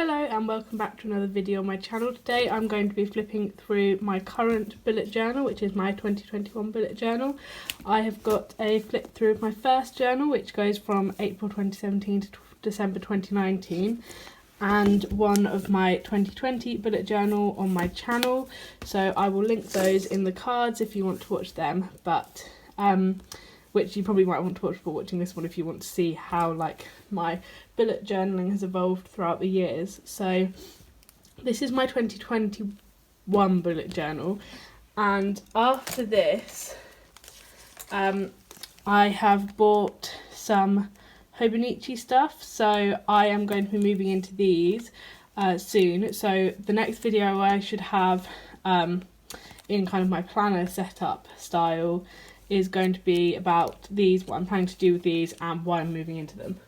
Hello and welcome back to another video on my channel. Today I'm going to be flipping through my current bullet journal, which is my 2021 bullet journal. I have got a flip through of my first journal, which goes from April 2017 to December 2019, and one of my 2020 bullet journal on my channel. So I will link those in the cards if you want to watch them, but which you probably might want to watch before watching this one if you want to see how my bullet journaling has evolved throughout the years. So this is my 2021 bullet journal, and after this I have bought some Hobonichi stuff, so I am going to be moving into these soon. So the next video I should have in kind of my planner setup style is going to be about these, what I'm planning to do with these and why I'm moving into them.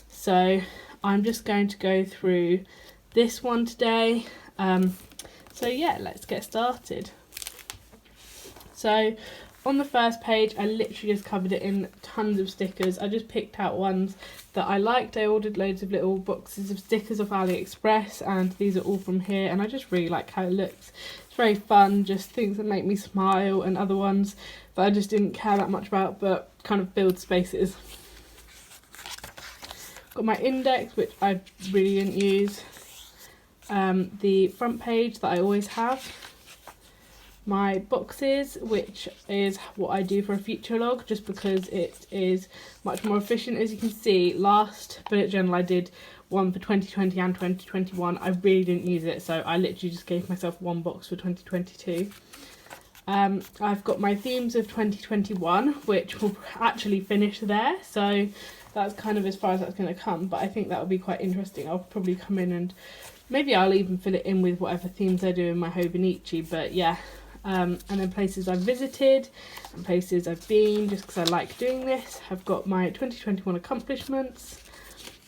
So I'm just going to go through this one today. So yeah, let's get started. So on the first page, I literally just covered it in tons of stickers. I just picked out ones that I liked. I ordered loads of little boxes of stickers off AliExpress, and these are all from here, and I just really like how it looks. It's very fun, just things that make me smile, and other ones that I just didn't care that much about but kind of build spaces. Got my index, which I really didn't use. The front page that I always have. My boxes, which is what I do for a future log, just because it is much more efficient. As you can see, last bullet journal I did one for 2020 and 2021. I really didn't use it, so I literally just gave myself one box for 2022. I've got my themes of 2021, which will actually finish there, so that's kind of as far as that's going to come, but I think that will be quite interesting. I'll probably come in and maybe I'll even fill it in with whatever themes I do in my Hobonichi, but yeah. And then places I've visited and places I've been, just because I like doing this. I've got my 2021 accomplishments,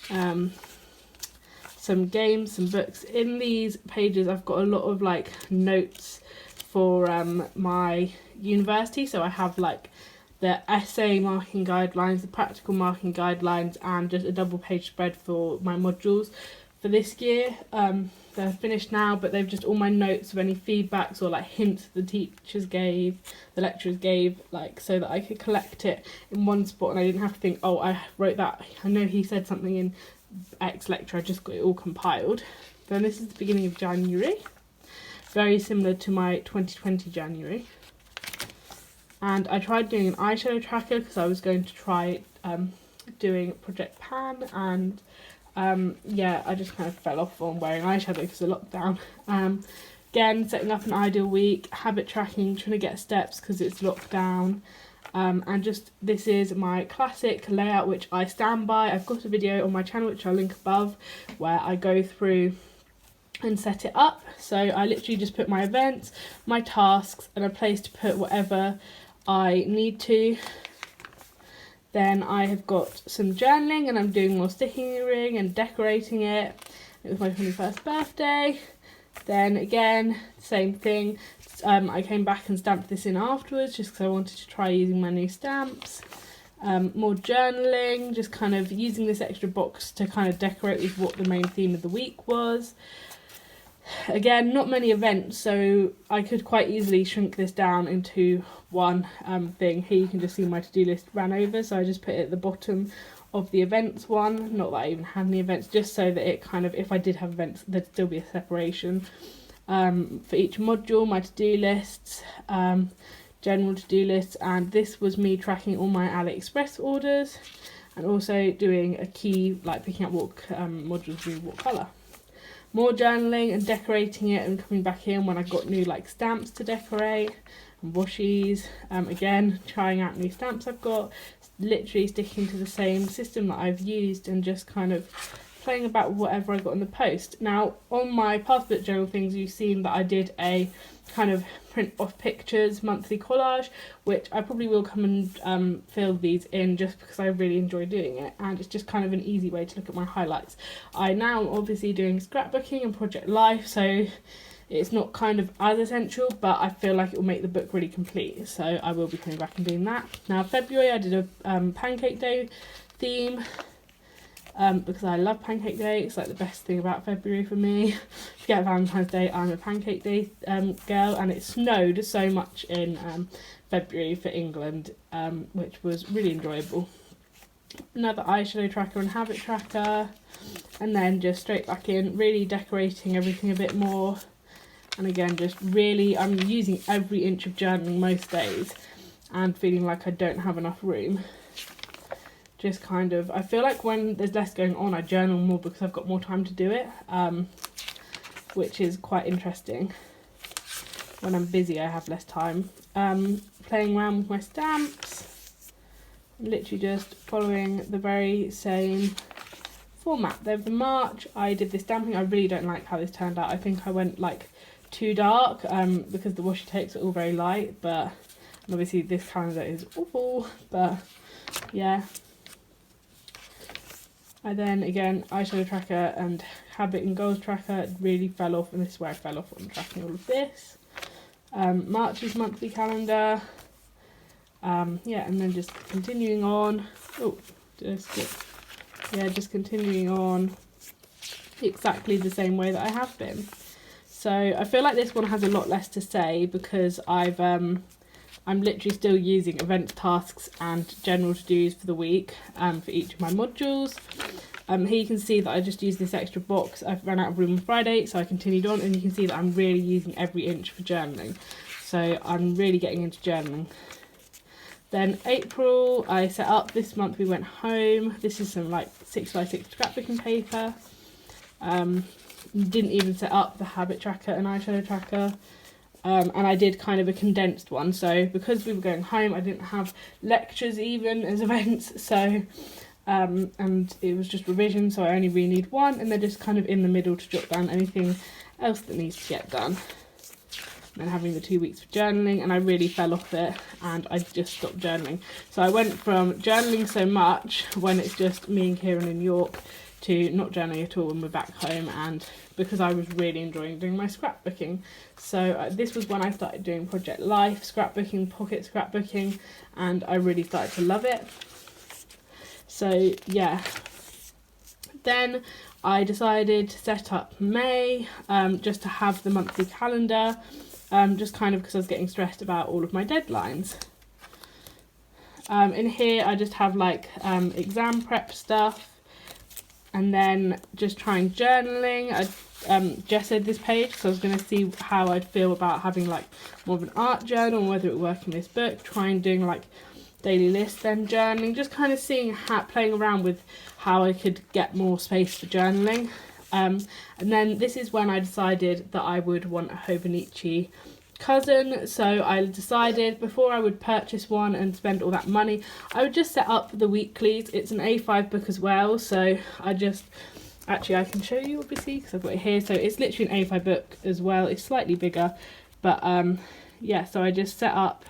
some games, some books. In these pages I've got a lot of notes for my university, so I have the essay marking guidelines, the practical marking guidelines, and just a double page spread for my modules for this year. They're finished now, but they've just all my notes of any feedbacks or hints the teachers gave, the lecturers gave, so that I could collect it in one spot and I didn't have to think, oh, I wrote that, I know he said something in X lecture, I just got it all compiled. Then this is the beginning of January, very similar to my 2020 January. And I tried doing an eyeshadow tracker because I was going to try doing Project Pan, and yeah, I just kind of fell off on wearing eyeshadow because of lockdown. Again, setting up an ideal week, habit tracking, trying to get steps because it's lockdown. And just, this is my classic layout which I stand by. I've got a video on my channel which I'll link above where I go through and set it up. So I literally just put my events, my tasks, and a place to put whatever I need to. Then I have got some journaling, and I'm doing more sticking the ring and decorating it. It was my 21st birthday. Then again, same thing. I came back and stamped this in afterwards just because I wanted to try using my new stamps. More journaling, just kind of using this extra box to kind of decorate with what the main theme of the week was. Again, not many events, so I could quite easily shrink this down into one thing. Here you can just see my to-do list ran over, so I just put it at the bottom of the events one. Not that I even had any events, just so that it kind of, if I did have events, there'd still be a separation. For each module, my to-do lists, general to-do lists, and this was me tracking all my AliExpress orders, and also doing a key, picking out what modules do what colour. More journaling and decorating it, and coming back in when I got new stamps to decorate and washies. Again, trying out new stamps I've got, literally sticking to the same system that I've used and just kind of playing about with whatever I got in the post. Now on my past bullet journal things, you've seen that I did a kind of print off pictures monthly collage, which I probably will come and fill these in just because I really enjoy doing it, and it's just kind of an easy way to look at my highlights. I now am obviously doing scrapbooking and Project Life, so it's not kind of as essential, but I feel like it will make the book really complete, so I will be coming back and doing that. Now February I did a Pancake Day theme. because I love Pancake Day. It's like the best thing about February for me. Forget Valentine's Day, I'm a Pancake Day girl, and it snowed so much in February for England, which was really enjoyable. Another eyeshadow tracker and habit tracker, and then just straight back in, really decorating everything a bit more. And again, just really, I'm using every inch of journaling most days and feeling like I don't have enough room. Just kind of, I feel like when there's less going on, I journal more because I've got more time to do it, which is quite interesting. When I'm busy, I have less time. Playing around with my stamps, literally just following the very same format. Then for March, I did this stamping. I really don't like how this turned out. I think I went like too dark because the washi tapes are all very light, but obviously this calendar is awful, but yeah. I then again eyeshadow tracker and habit and goals tracker really fell off, and this is where I fell off on tracking all of this. March's monthly calendar, yeah, and then just continuing on. Just continuing on exactly the same way that I have been. So I feel like this one has a lot less to say because I'm literally still using event tasks and general to-dos for the week for each of my modules. Here you can see that I just used this extra box. I've run out of room on Friday, so I continued on, and you can see that I'm really using every inch for journaling. So I'm really getting into journaling. Then April, I set up, this month we went home. This is some like 6x6 scrapbooking paper. Didn't even set up the habit tracker and eyeshadow tracker. And I did kind of a condensed one, so because we were going home I didn't have lectures even as events, so and it was just revision, so I only really need one, and they're just kind of in the middle to jot down anything else that needs to get done. And then having the 2 weeks for journaling, and I really fell off it and I just stopped journaling. So I went from journaling so much when it's just me and Kieran in York to not journaling at all when we're back home, and because I was really enjoying doing my scrapbooking. So this was when I started doing Project Life scrapbooking, pocket scrapbooking, and I really started to love it. So yeah, then I decided to set up May just to have the monthly calendar, just kind of because I was getting stressed about all of my deadlines. In here I just have like exam prep stuff, and then just trying journaling. I just did this page because I was going to see how I'd feel about having like more of an art journal, and whether it would work in this book. Trying doing like daily list, then journaling, just kind of seeing how, playing around with how I could get more space for journaling. And then this is when I decided that I would want a Hobonichi cousin. So I decided before I would purchase one and spend all that money, I would just set up the weeklies. It's an A5 book as well, so I just actually I can show you obviously because I've got it here. So it's literally an A5 book as well. It's slightly bigger, but yeah, so I just set up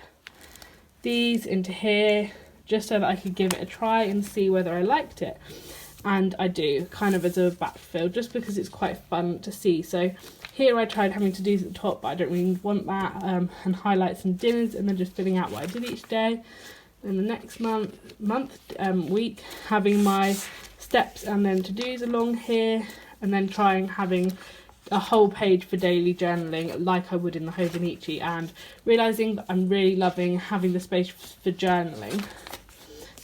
these into here just so that I could give it a try and see whether I liked it. And I do, kind of as a backfill, just because it's quite fun to see. So here I tried having to-dos at the top, but I don't really want that, and highlights and dinners, and then just filling out what I did each day. Then the next week, having my steps and then to-dos along here, and then trying having a whole page for daily journaling like I would in the Hobonichi, and realising that I'm really loving having the space for journaling.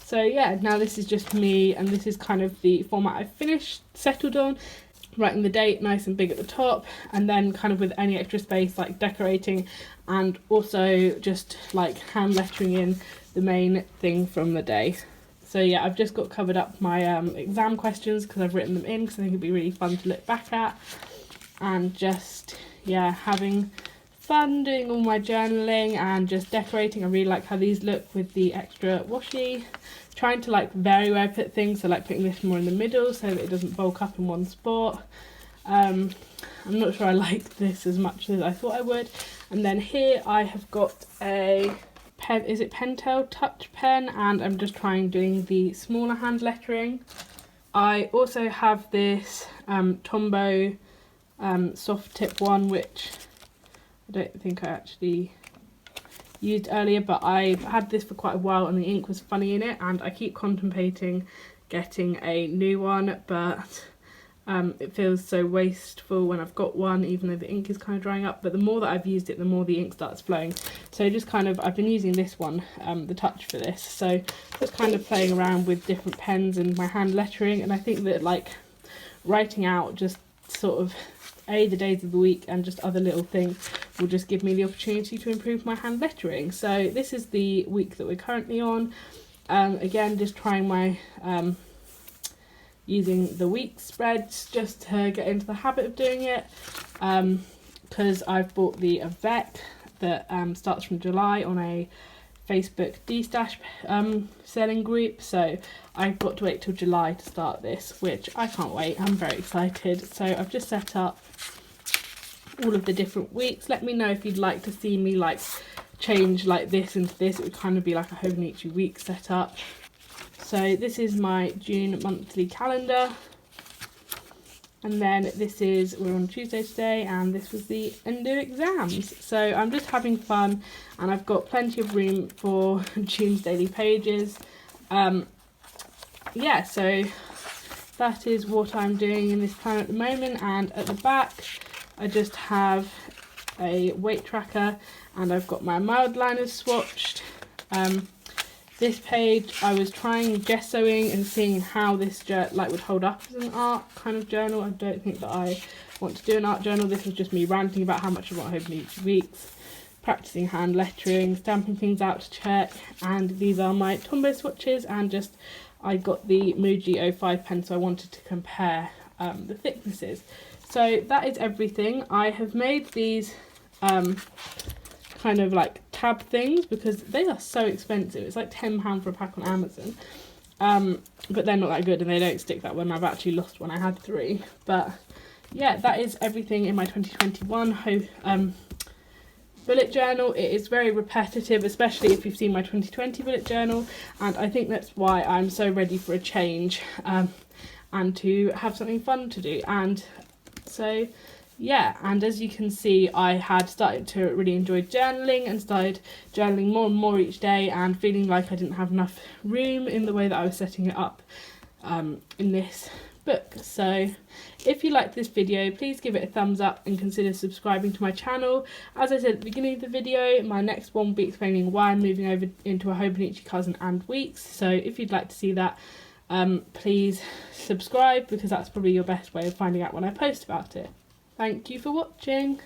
So yeah, now this is just me, and this is kind of the format I've finished, settled on, writing the date nice and big at the top, and then kind of with any extra space like decorating, and also just like hand lettering in the main thing from the day. So yeah, I've just got covered up my exam questions because I've written them in because I think it'd be really fun to look back at, and just yeah, having fun doing all my journaling and just decorating. I really like how these look with the extra washi. Trying to like vary where I put things, so like putting this more in the middle so that it doesn't bulk up in one spot. I'm not sure I like this as much as I thought I would. And then here I have got a pen, is it Pentel touch pen, and I'm just trying doing the smaller hand lettering. I also have this Tombow soft tip one, which I don't think I actually used earlier, but I've had this for quite a while and the ink was funny in it, and I keep contemplating getting a new one, but it feels so wasteful when I've got one, even though the ink is kind of drying up. But the more that I've used it, the more the ink starts flowing. So just kind of, I've been using this one, the Touch, for this. So just kind of playing around with different pens and my hand lettering. And I think that like writing out just sort of the days of the week and just other little things will just give me the opportunity to improve my hand lettering. So this is the week that we're currently on. Again, just trying my using the week spreads just to get into the habit of doing it, because I've bought the Avec that starts from July on a Facebook D-Stash selling group, so I've got to wait till July to start this, which I can't wait. I'm very excited. So I've just set up all of the different weeks. Let me know if you'd like to see me like change like this into this. It would kind of be like a Hobonichi week setup. So this is my June monthly calendar, and then this is, we're on Tuesday today, and this was the end of exams. So I'm just having fun, and I've got plenty of room for June's daily pages. Yeah, so that is what I'm doing in this plan at the moment. And at the back I just have a weight tracker, and I've got my mild liners swatched. This page I was trying gessoing and seeing how this would hold up as an art kind of journal. I don't think that I want to do an art journal. This was just me ranting about how much I want Hobonichi Weeks, practicing hand lettering, stamping things out to check. And these are my Tombow swatches, and just I got the Muji 05 pen, so I wanted to compare the thicknesses. So that is everything. I have made these kind of like tab things because they are so expensive. It's like £10 for a pack on Amazon, but they're not that good and they don't stick that well. I've actually lost one. I had 3, but yeah, that is everything in my 2021 bullet journal. It is very repetitive, especially if you've seen my 2020 bullet journal, and I think that's why I'm so ready for a change and to have something fun to do. And so yeah, and as you can see, I had started to really enjoy journaling and started journaling more and more each day, and feeling like I didn't have enough room in the way that I was setting it up in this book. So if you liked this video, please give it a thumbs up and consider subscribing to my channel. As I said at the beginning of the video, my next one will be explaining why I'm moving over into a Hobonichi Cousin and Weeks. So if you'd like to see that, please subscribe, because that's probably your best way of finding out when I post about it. Thank you for watching.